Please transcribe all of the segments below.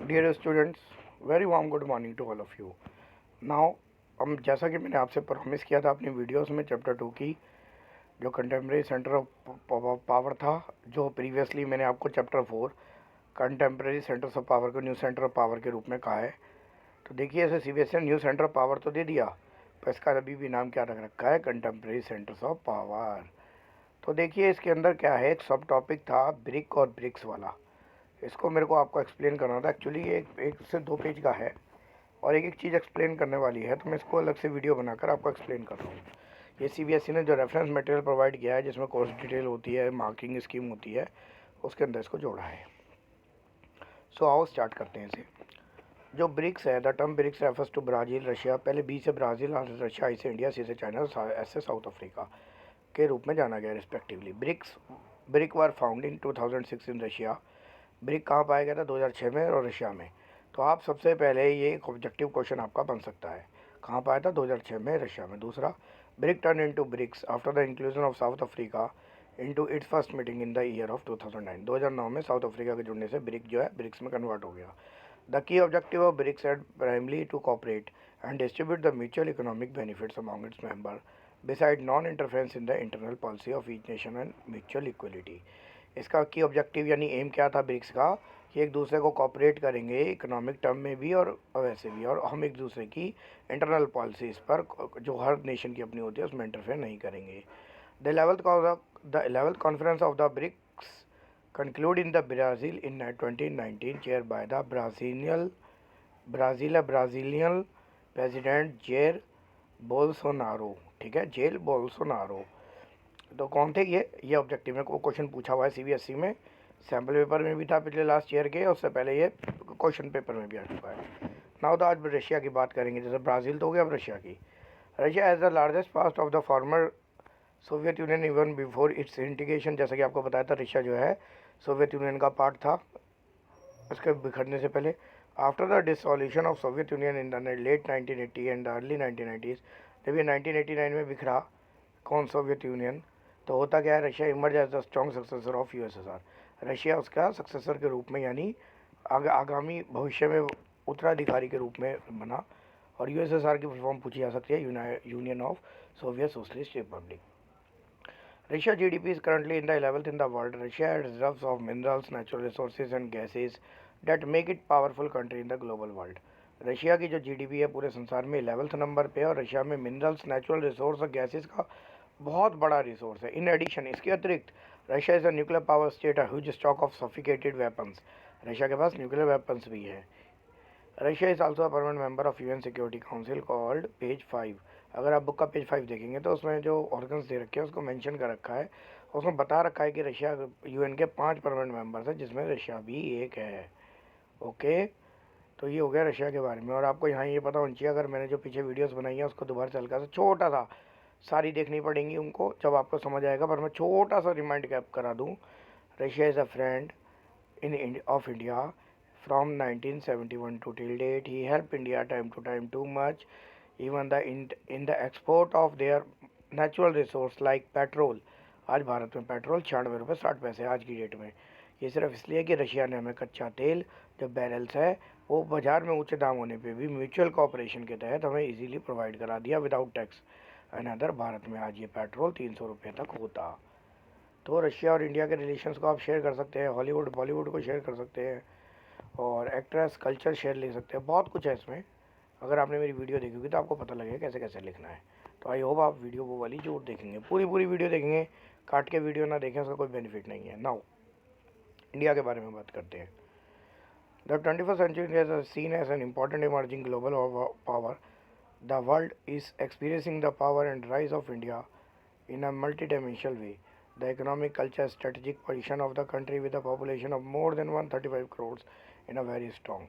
Dear students, very warm good morning to all of you. Now हम जैसा कि मैंने आपसे प्रॉमिस किया था अपनी वीडियोस में चैप्टर 2 की जो कंटेम्प्रेरी सेंटर ऑफ पावर था, जो प्रीवियसली मैंने आपको chapter 4 contemporary centres of power को न्यू सेंटर ऑफ पावर के रूप में कहा है। तो देखिए, ऐसे सीबीएसई ने न्यू सेंटर ऑफ पावर तो दे दिया, पर इसका अभी भी नाम क्या रख रखा है, कंटेम्प्रेरी सेंटर्स ऑफ पावर। तो देखिए इसके अंदर क्या है, एक सब टॉपिक था ब्रिक और ब्रिक्स वाला। इसको मेरे को आपको एक्सप्लेन करना था। एक्चुअली ये एक से 2 पेज का है और एक एक चीज़ एक्सप्लेन करने वाली है, तो मैं इसको अलग से वीडियो बनाकर आपको एक्सप्लेन कर रहा हूँ। ये सीबीएसई ने जो रेफरेंस मटेरियल प्रोवाइड किया है, जिसमें कोर्स डिटेल होती है, मार्किंग स्कीम होती है, उसके अंदर इसको जोड़ा है। सो आओ स्टार्ट करते हैं इसे। जो ब्रिक्स है, the term BRICS refers to Brazil, Russia, पहले बी से ब्राज़ील, रशिया, आई से इंडिया, सी से चाइना, एस से साउथ अफ्रीका के रूप में जाना गया respectively. BRIC were found in 2006 in Russia. BRIC कहाँ पाया गया था? 2006 में और रशिया में। तो आप सबसे पहले ये एक ऑब्जेक्टिव क्वेश्चन आपका बन सकता है, कहाँ पाया था? 2006 में रशिया में। दूसरा, BRIC turn into BRICS after the inclusion of South Africa into its first meeting in the year of 2009। 2009 में साउथ अफ्रीका के जुड़ने से ब्रिक जो है ब्रिक्स में कन्वर्ट हो गया। The key objective of BRICS aid primarily to cooperate and distribute the mutual economic benefits among its member beside non interference in the internal policy of each nation and mutual equality. इसका key objective यानी M क्या था BRICS का, कि एक दूसरे को cooperate करेंगे इकोनॉमिक टर्म में भी और वैसे भी, और हम एक दूसरे की इंटरनल पॉलिसीज़ पर, जो हर नेशन की अपनी होती है, उसमें इंटरफेयर नहीं करेंगे। The 11th conference of the BRICS conclude in the Brazil in 2019 chair by the Brazilian president जेर बोल्सोनारो। ठीक है, जेल बोल्सोनारो। तो कौन थे ये ऑब्जेक्टिव में क्वेश्चन पूछा हुआ है सीबीएसई में, सैम्पल पेपर में भी था पिछले लास्ट ईयर के, उससे पहले ये क्वेश्चन पेपर में भी आ चुका है। नाउ तो आज रशिया की बात करेंगे। जैसे ब्राज़ील तो हो गया, अब रशिया की। Russia as the largest part of the former Soviet Union even before its integration. जैसा कि आपको बताया था, रशिया जो है सोवियत यूनियन का पार्ट था उसके बिखरने से पहले। After the dissolution of Soviet Union in the late 1980 and early 1990s, जब ये 1989 में बिखरा कौन, सोवियत यूनियन, तो होता क्या है, Russia emerge as the strong successor of USSR. Russia उसका सक्सेसर के रूप में यानी आगामी भविष्य में उत्तराधिकारी के रूप में बना। और यूएसएसआर की फुल फॉर्म पूछी जा सकती है, union of Soviet socialist Republic. Russia GDP is currently in the 11th in the world. Russia has reserves of minerals, natural resources and gases that make it powerful country in the global world. Russia की जो GDP है पूरे संसार में 11th number पे है, और Russia में मिनरल्स, नेचुरल रिसोर्स और गैसेस का बहुत बड़ा रिसोर्स है। इन एडिशन, इसके अतिरिक्त Russia is a nuclear power state, a huge stock of sophisticated weapons. Russia के पास न्यूक्लियर वेपन्स भी है। Russia is also a permanent member of UN Security Council called page 5। अगर आप बुक का पेज 5 देखेंगे तो उसमें जो ऑर्गन्स दे रखे हैं उसको मेंशन कर रखा है, उसमें बता रखा है कि रशिया यूएन के 5 परमानेंट मेंबर्स हैं, जिसमें रशिया भी एक है। ओके, तो ये हो गया रशिया के बारे में। और आपको यहाँ ये पता होना चाहिए, अगर मैंने जो पीछे वीडियोस बनाई है उसको दोबारा से हल्का सा छोटा सा, सारी देखनी पड़ेंगी उनको जब आपको समझ आएगा, पर मैं छोटा सा रिमाइंड कैप करा दूँ। Russia is a friend of India from 1971 to till date. He helped India time to time too much, even in the export of their natural resource like petrol. आज भारत में पेट्रोल 96 रुपये 60 पैसे आज की date में। ये सिर्फ इसलिए कि रशिया ने हमें कच्चा तेल जो बैरल्स है वो बाज़ार में ऊंचे दाम होने पे भी म्यूचुअल कॉपरेशन के तहत हमें इजीली प्रोवाइड करा दिया without tax. And other Bharat में आज ये पेट्रोल 300 रुपये तक होता। तो रशिया और इंडिया के रिलेशंस को आप शेयर कर सकते हैं, हॉलीवुड बॉलीवुड को शेयर कर सकते हैं, और एक्ट्रेस कल्चर शेयर ले सकते हैं। बहुत कुछ है इसमें। अगर आपने मेरी वीडियो देखी होगी तो आपको पता लगेगा कैसे कैसे लिखना है। तो आई होप आप वीडियो वो वाली जरूर देखेंगे, पूरी वीडियो देखेंगे। काट के वीडियो ना देखें, उसका कोई बेनिफिट नहीं है। नाउ इंडिया के बारे में बात करते हैं। The 21st century is seen as an important emerging global power. The world is experiencing the power and rise of India in a multidimensional way. The economic, culture, strategic position of the country with a population of more than 135 crores in a very strong.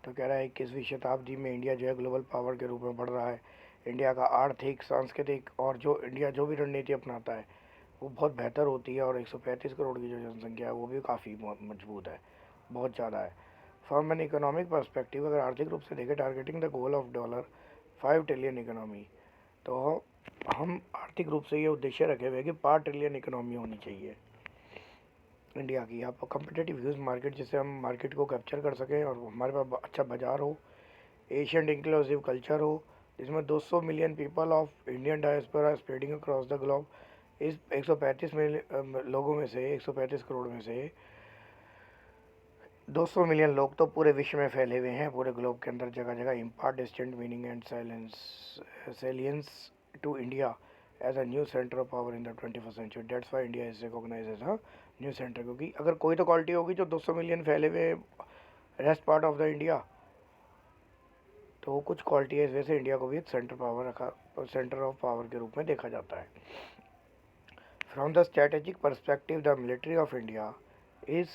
तो कह रहा है 21वीं शताब्दी में India जो है global power के रूप में बढ़ रहा है। इंडिया का आर्थिक, सांस्कृतिक और जो इंडिया जो भी रणनीति अपनाता है वो बहुत बेहतर होती है, और 135 करोड़ की जो जनसंख्या है वो भी काफ़ी मजबूत है, बहुत ज़्यादा है। फ्रॉम एन इकोनॉमिक पर्सपेक्टिव, अगर आर्थिक रूप से देखें, targeting the goal of $5 trillion economy, तो हम आर्थिक रूप से ये उद्देश्य रखे हुए कि 5 ट्रिलियन इकोनॉमी होनी चाहिए। इंडिया की। आप कम्पिटेटिव ह्यूज मार्केट, जिससे हम मार्केट को कैप्चर कर सकें और हमारे पास अच्छा बाज़ार हो। एशियन इंक्लूसिव कल्चर हो, जिसमें 200 million people of Indian diaspora spreading across the globe. इस 135 मिलियन लोगों में से, 135 करोड़ में से 200 मिलियन लोग तो पूरे विश्व में फैले हुए हैं, पूरे ग्लोब के अंदर जगह जगह। Impart distant meaning and salience to India as a new centre of power in the 21st century. That's why India is recognise as a new centre. क्योंकि अगर कोई तो क्वालिटी होगी जो 200 मिलियन फैले हुए rest part of the India, तो कुछ क्वालिटी है, इस वजह से इंडिया को भी एक सेंटर ऑफ पावर के रूप में देखा जाता है। From the strategic perspective, the military of India is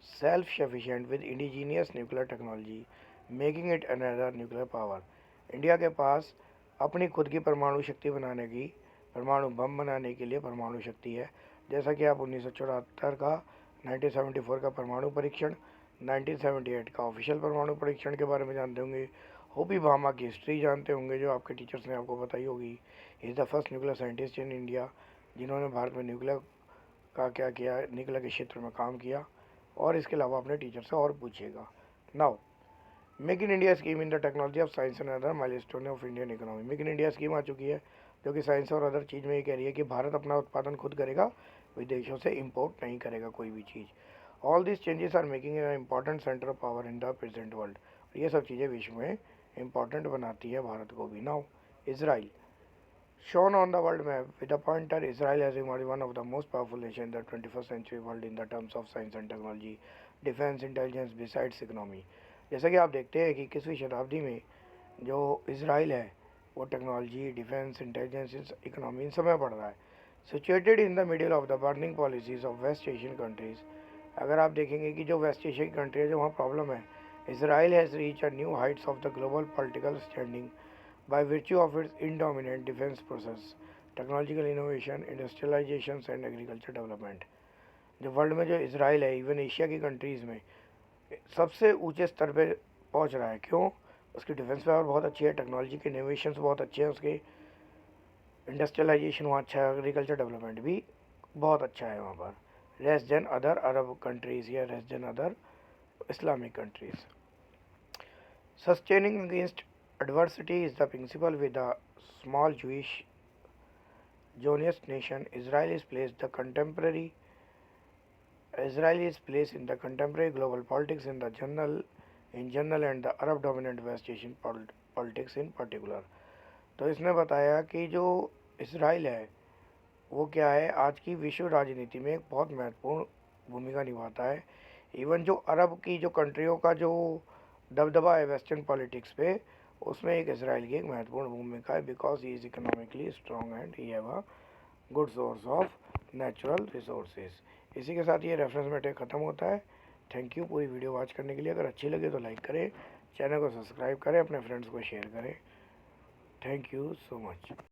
self-sufficient with indigenous nuclear technology, making it another nuclear power। India के पास अपनी खुद की परमाणु शक्ति बनाने की, परमाणु बम बनाने के लिए परमाणु शक्ति है। जैसा कि आप 1974 का, 1974 का परमाणु परीक्षण, 1978 का ऑफिशियल परमाणु परीक्षण के बारे में जानते होंगे। होपी भामा की हिस्ट्री जानते होंगे, जो आपके टीचर्स ने आपको बताई होगी। Is the first nuclear scientist in India, जिन्होंने भारत में न्यूक्लियर का क्या किया, न्यूक्लियर के क्षेत्र में काम किया। और इसके अलावा अपने टीचर से और पूछिएगा। Now, Make in India scheme in the technology of science and other milestone of Indian economy. Make in India scheme आ चुकी है, जो कि साइंस और अदर चीज़ में ये कह रही है कि भारत अपना उत्पादन खुद करेगा, विदेशों से इम्पोर्ट नहीं करेगा कोई भी चीज़। All this changes are making an important centre of power in the present world. ये सब चीज़ें विश्व में इम्पॉर्टेंट बनाती है भारत को भी। Now, Israel shown on the world map with a pointer, Israel has emerged one of the most powerful nations in the 21st century world in the terms of science and technology, defense, intelligence, besides economy। जैसा कि आप देखते हैं कि 21वीं शताब्दी में जो इसराइल है, वो टेक्नोलॉजी, डिफेंस, इंटेलिजेंस, इकोनॉमी, इन सब में बढ़ रहा है। Situated in the middle of the burning policies of West Asian countries. अगर आप देखेंगे कि जो वेस्ट एशिया की कंट्री है, जो वहाँ प्रॉब्लम है, Israel has reach a new Heights of the global political standing by virtue of its indominant defense process, technological innovation, industrialization and agriculture development। जो वर्ल्ड में जो इसराइल है, इवन एशिया की कंट्रीज़ में सबसे ऊंचे स्तर पे पहुंच रहा है। क्यों? उसकी डिफेंस पावर बहुत अच्छी है, टेक्नोलॉजी के इनोवेशंस बहुत अच्छे हैं, उसके इंडस्ट्रियलाइजेशन वहाँ अच्छा है, एग्रीकल्चर डेवलपमेंट भी बहुत अच्छा है वहाँ पर, लेस देन अदर अरब कंट्रीज़ या less than other Islamic countries. Sustaining against adversity is the principle with the small Jewish Zionist nation. Israel is placed in the contemporary global politics in general and the Arab dominant West Asian politics in particular। तो इसने बताया कि जो Israel है वो क्या है, आज की विश्व राजनीति में एक बहुत महत्वपूर्ण भूमिका निभाता है। इवन जो अरब की जो कंट्रियों का जो दबदबा है वेस्टर्न पॉलिटिक्स पे, उसमें एक इसराइल की एक महत्वपूर्ण भूमिका है, because he is economically strong and he have a good source of natural resources. इसी के साथ ये रेफरेंस मैटर ख़त्म होता है। थैंक यू पूरी वीडियो वॉच करने के लिए। अगर अच्छी लगे तो लाइक करें, चैनल को सब्सक्राइब करें, अपने फ्रेंड्स को शेयर करें। Thank you so much.